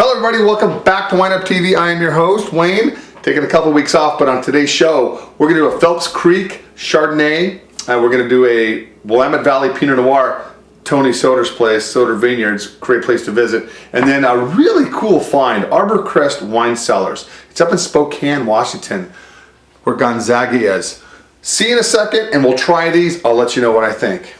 Hello everybody, welcome back to WineUpTV. I am your host, Wayne. Taking a couple weeks off, but on today's show, we're going to do a Phelps Creek Chardonnay. We're going to do a Willamette Valley Pinot Noir, Tony Soder's place, Soder Vineyards, great place to visit. And then a really cool find, Arbor Crest Wine Cellars. It's up in Spokane, Washington, where Gonzaga is. See you in a second, and we'll try these. I'll let you know what I think.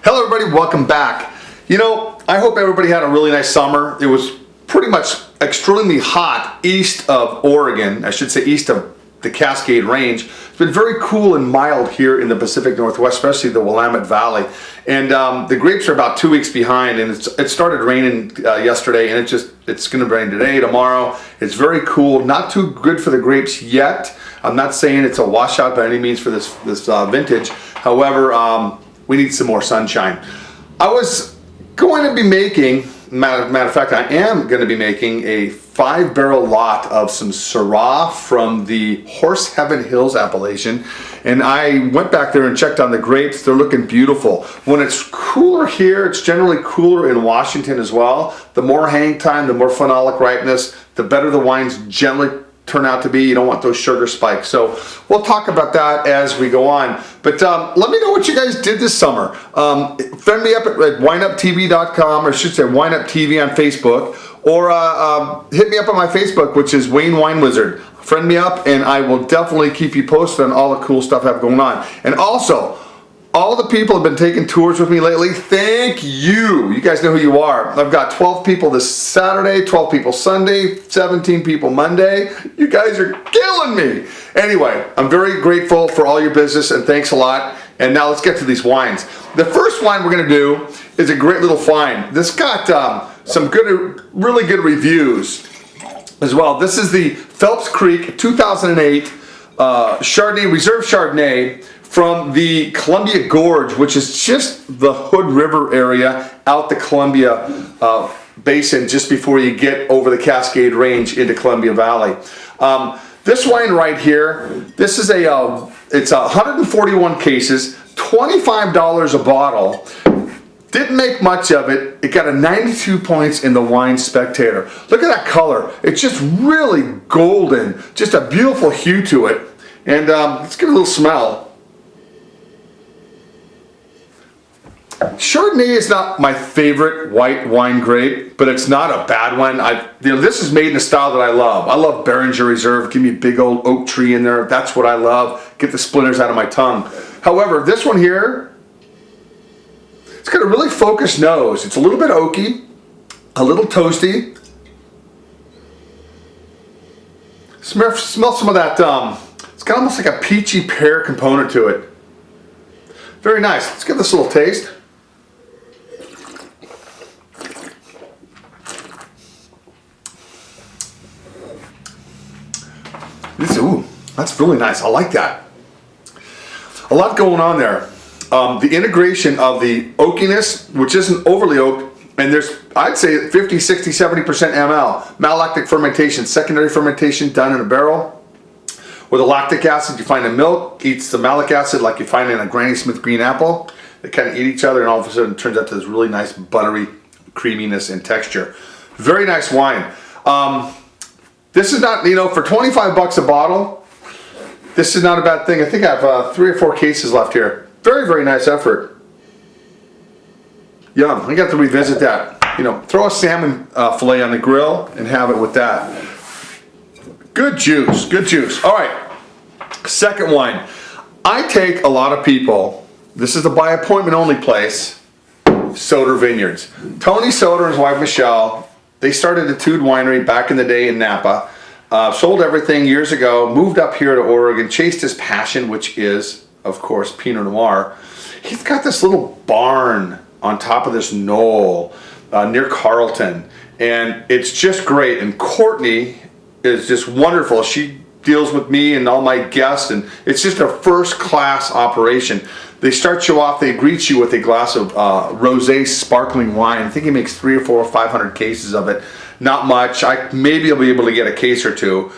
Hello everybody, welcome back. You know, I hope everybody had a really nice summer. It was pretty much extremely hot east of Oregon, I should say east of the Cascade Range. It's been very cool and mild here in the Pacific Northwest, especially the Willamette Valley. And the grapes are about 2 weeks behind, and it started raining yesterday, and it's going to rain today, tomorrow. It's very cool, not too good for the grapes yet. I'm not saying it's a washout by any means for this vintage. However, we need some more sunshine. I was going to be making, matter of fact, I am going to be making a 5-barrel lot of some Syrah from the Horse Heaven Hills appellation. And I went back there and checked on the grapes. They're looking beautiful. When it's cooler here, it's generally cooler in Washington as well. The more hang time, the more phenolic ripeness, the better the wines generally turn out to be. You don't want those sugar spikes. So we'll talk about that as we go on. But let me know what you guys did this summer. Friend me up at wineuptv.com, or I should say WineUpTV on Facebook, or hit me up on my Facebook, which is Wayne Wine Wizard. Friend me up, and I will definitely keep you posted on all the cool stuff I have going on. And also, all the people have been taking tours with me lately. Thank you. You guys know who you are. I've got 12 people this Saturday, 12 people Sunday, 17 people Monday. You guys are killing me. Anyway, I'm very grateful for all your business, and thanks a lot. And now let's get to these wines. The first wine we're going to do is a great little find. This got some good, really good reviews as well. This is the Phelps Creek 2008 Chardonnay, Reserve Chardonnay, from the Columbia Gorge, which is just the Hood River area out the Columbia Basin, just before you get over the Cascade Range into Columbia Valley. This wine right here, this is it's 141 cases, $25 a bottle. Didn't make much of it. It got a 92 points in the Wine Spectator. Look at that color. It's just really golden, just a beautiful hue to it. And let's give it a little smell. Chardonnay is not my favorite white wine grape, but it's not a bad one. This is made in a style that I love. I love Beringer Reserve. Give me a big old oak tree in there. That's what I love. Get the splinters out of my tongue. However, this one here, it's got a really focused nose. It's a little bit oaky, a little toasty. Smell some of that, it's got almost like a peachy pear component to it. Very nice. Let's give this a little taste. Ooh, that's really nice. I like that. A lot going on there. The integration of the oakiness, which isn't overly oaked, and there's, I'd say, 50, 60, 70% ML. Malolactic fermentation, secondary fermentation done in a barrel. With the lactic acid you find in milk, eats the malic acid like you find in a Granny Smith green apple. They kind of eat each other, and all of a sudden it turns out to this really nice buttery creaminess and texture. Very nice wine. This is not, for 25 bucks a bottle, this is not a bad thing. I think I have 3 or 4 cases left here. Very, very nice effort. Yum. I got to revisit that. Throw a salmon fillet on the grill and have it with that. Good juice, good juice. All right, second wine. I take a lot of people, this is the by appointment only place, Soder Vineyards. Tony Soder and his wife Michelle, they started a Tude Winery back in the day in Napa. Sold everything years ago, moved up here to Oregon, chased his passion, which is, of course, Pinot Noir. He's got this little barn on top of this knoll near Carlton, and it's just great. And Courtney is just wonderful. She deals with me and all my guests, and it's just a first-class operation. They start you off, they greet you with a glass of rosé sparkling wine. I think he makes 300 or 400 or 500 cases of it. Not much. Maybe I'll be able to get a case or two.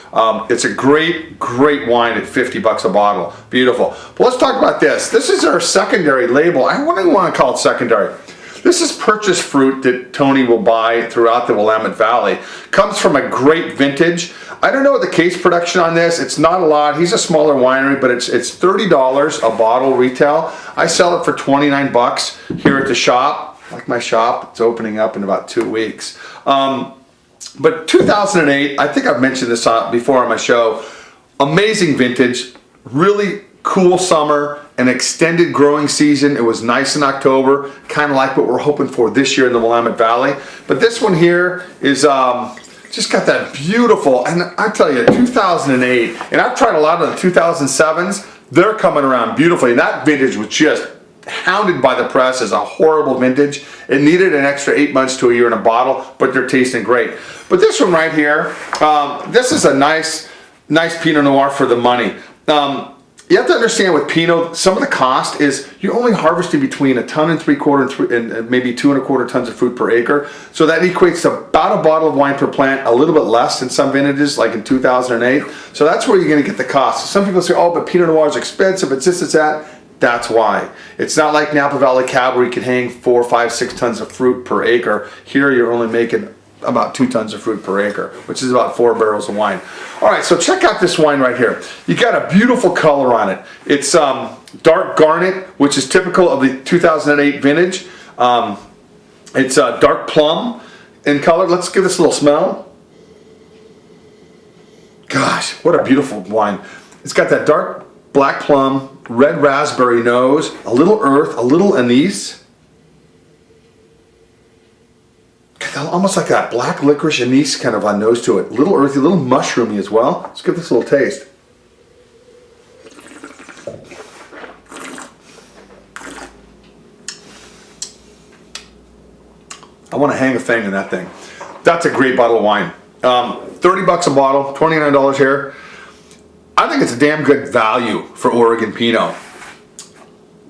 It's a great, great wine at 50 bucks a bottle. Beautiful. But let's talk about this. This is our secondary label. I wouldn't want to call it secondary. This is purchased fruit that Tony will buy throughout the Willamette Valley. Comes from a great vintage. I don't know what the case production on this. It's not a lot. He's a smaller winery, but it's $30 a bottle retail. I sell it for 29 bucks here at the shop. Like my shop, it's opening up in about 2 weeks. But 2008, I think I've mentioned this before on my show. Amazing vintage, really cool summer, an extended growing season. It was nice in October, kind of like what we're hoping for this year in the Willamette Valley. But this one here is just got that beautiful, and I tell you, 2008, and I've tried a lot of the 2007s, they're coming around beautifully. And that vintage was just hounded by the press as a horrible vintage. It needed an extra 8 months to a year in a bottle, but they're tasting great. But this one right here, this is a nice Pinot Noir for the money. You have to understand with Pinot, some of the cost is you're only harvesting between 1.75 tons and maybe 2.25 tons of fruit per acre. So that equates to about a bottle of wine per plant, a little bit less in some vintages, like in 2008. So that's where you're going to get the cost. Some people say, oh, but Pinot Noir is expensive, it's this, it's that. That's why. It's not like Napa Valley Cab where you can hang 4, 5, 6 tons of fruit per acre. Here you're only making about 2 tons of fruit per acre, which is about 4 barrels of wine. All right, so check out this wine right here. You got a beautiful color on it. It's dark garnet, which is typical of the 2008 vintage. It's dark plum in color. Let's give this a little smell. Gosh, what a beautiful wine. It's got that dark black plum, red raspberry nose, a little earth, a little anise. Almost like that black licorice anise kind of a nose to it. A little earthy, a little mushroomy as well. Let's give this a little taste. I want to hang a thing in that thing. That's a great bottle of wine. 30 bucks a bottle, $29 here. I think it's a damn good value for Oregon Pinot.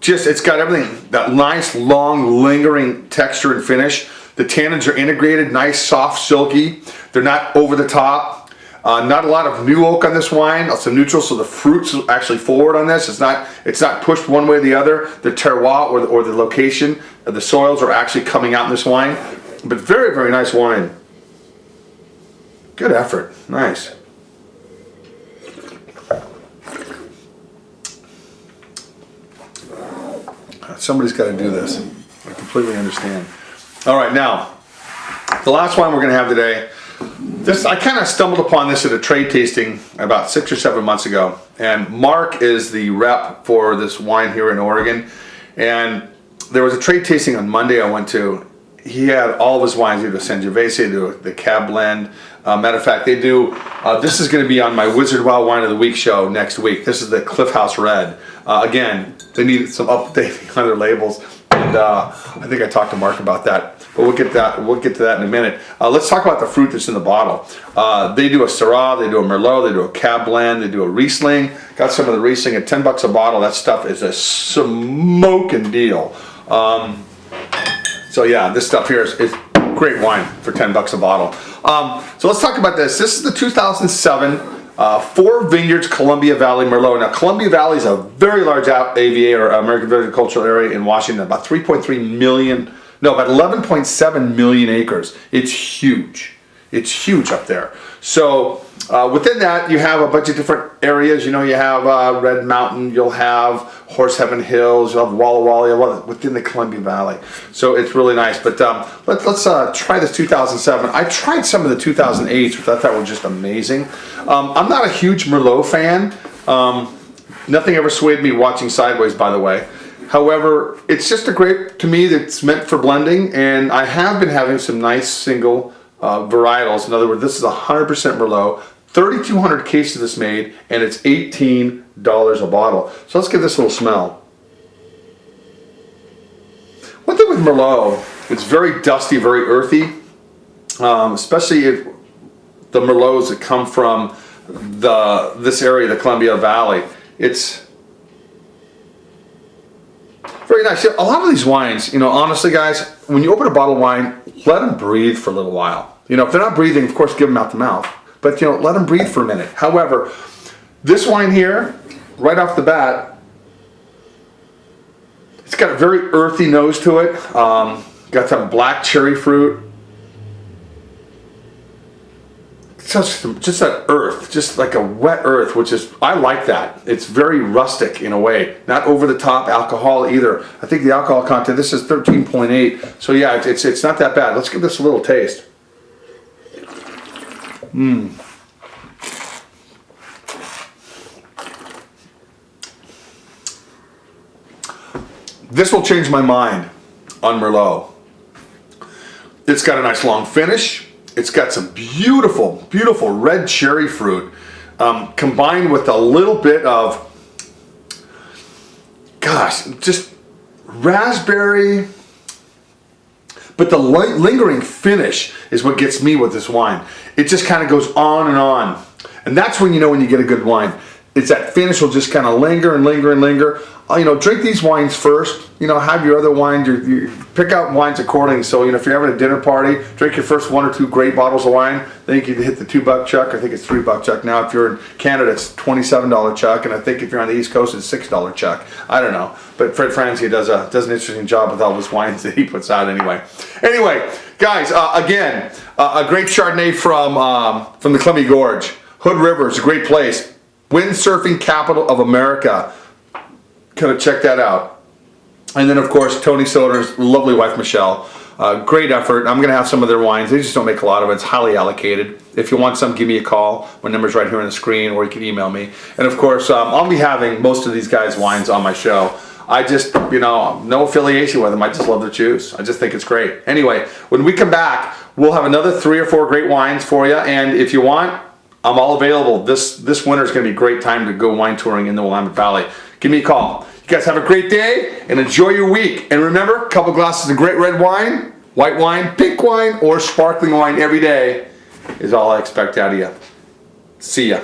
Just, it's got everything, that nice, long, lingering texture and finish. The tannins are integrated, nice, soft, silky. They're not over the top. Not a lot of new oak on this wine. Some neutral, so the fruit's actually forward on this. It's not pushed one way or the other. The terroir or the location of the soils are actually coming out in this wine. But very, very nice wine. Good effort. Nice. Somebody's got to do this. I completely understand. All right, now, the last wine we're going to have today, I kind of stumbled upon this at a trade tasting about 6 or 7 months ago. And Mark is the rep for this wine here in Oregon. And there was a trade tasting on Monday I went to. He had all of his wines. They do a Sangiovese, they do the Cab Blend. Matter of fact, they do, this is going to be on my Wizard Wild Wine of the Week show next week. This is the Cliff House Red. Again, they needed some updating on their labels. And I think I talked to Mark about that, but we'll get to that in a minute. Let's talk about the fruit that's in the bottle. They do a Syrah, they do a Merlot, they do a Cab Blend, they do a Riesling. Got some of the Riesling at 10 bucks a bottle. That stuff is a smoking deal. So yeah, this stuff here is great wine for 10 bucks a bottle. So let's talk about this. This is the 2007 Four Vineyards Columbia Valley Merlot. Now, Columbia Valley is a very large AVA, or American Viticultural Area in Washington, about 11.7 million acres. It's huge. It's huge up there. So within that, you have a bunch of different areas. You know, you have Red Mountain, you'll have Horse Heaven Hills, you'll have Walla Walla within the Columbia Valley. So it's really nice. But let's try this 2007. I tried some of the 2008s, which I thought were just amazing. I'm not a huge Merlot fan. Nothing ever swayed me watching Sideways, by the way. However, it's just a grape to me that's meant for blending, and I have been having some nice single varietals. In other words, this is 100% Merlot, 3,200 cases of this made, and it's $18 a bottle. So let's give this a little smell. One thing with Merlot, it's very dusty, very earthy, especially if the Merlots that come from this area, the Columbia Valley. It's very nice. A lot of these wines, you know, honestly, guys, when you open a bottle of wine, let them breathe for a little while. You know, if they're not breathing, of course, give them out the mouth. But, you know, let them breathe for a minute. However, this wine here, right off the bat, it's got a very earthy nose to it. Got some black cherry fruit. Just that earth, just like a wet earth, which is, I like that. It's very rustic in a way, not over the top alcohol either. I think the alcohol content, this is 13.8, so yeah, it's not that bad. Let's give this a little taste. This will change my mind on Merlot. It's got a nice long finish. It's got some beautiful, beautiful red cherry fruit combined with a little bit of, gosh, just raspberry. But the lingering finish is what gets me with this wine. It just kind of goes on and on. And that's when you know when you get a good wine. It's that finish will just kind of linger and linger and linger. You know, drink these wines first. You know, have your other wines. You pick out wines accordingly. So, you know, if you're having a dinner party, drink your first 1 or 2 great bottles of wine. Then you can hit the $2 chuck. I think it's $3 chuck now. If you're in Canada, it's $27 chuck, and I think if you're on the East Coast, it's $6 chuck. I don't know, but Fred Franzi does an interesting job with all those wines that he puts out anyway. Anyway, guys, again, a great Chardonnay from the Columbia Gorge. Hood River is a great place. Windsurfing capital of America. Kind of check that out. And then, of course, Tony Soder's lovely wife, Michelle. Great effort. I'm going to have some of their wines. They just don't make a lot of it. It's highly allocated. If you want some, give me a call. My number's right here on the screen, or you can email me. And, of course, I'll be having most of these guys' wines on my show. I just, you know, no affiliation with them. I just love their juice. I just think it's great. Anyway, when we come back, we'll have another 3 or 4 great wines for you. And if you want, I'm all available. This winter is going to be a great time to go wine touring in the Willamette Valley. Give me a call. You guys have a great day and enjoy your week. And remember, a couple glasses of great red wine, white wine, pink wine, or sparkling wine every day is all I expect out of you. See ya.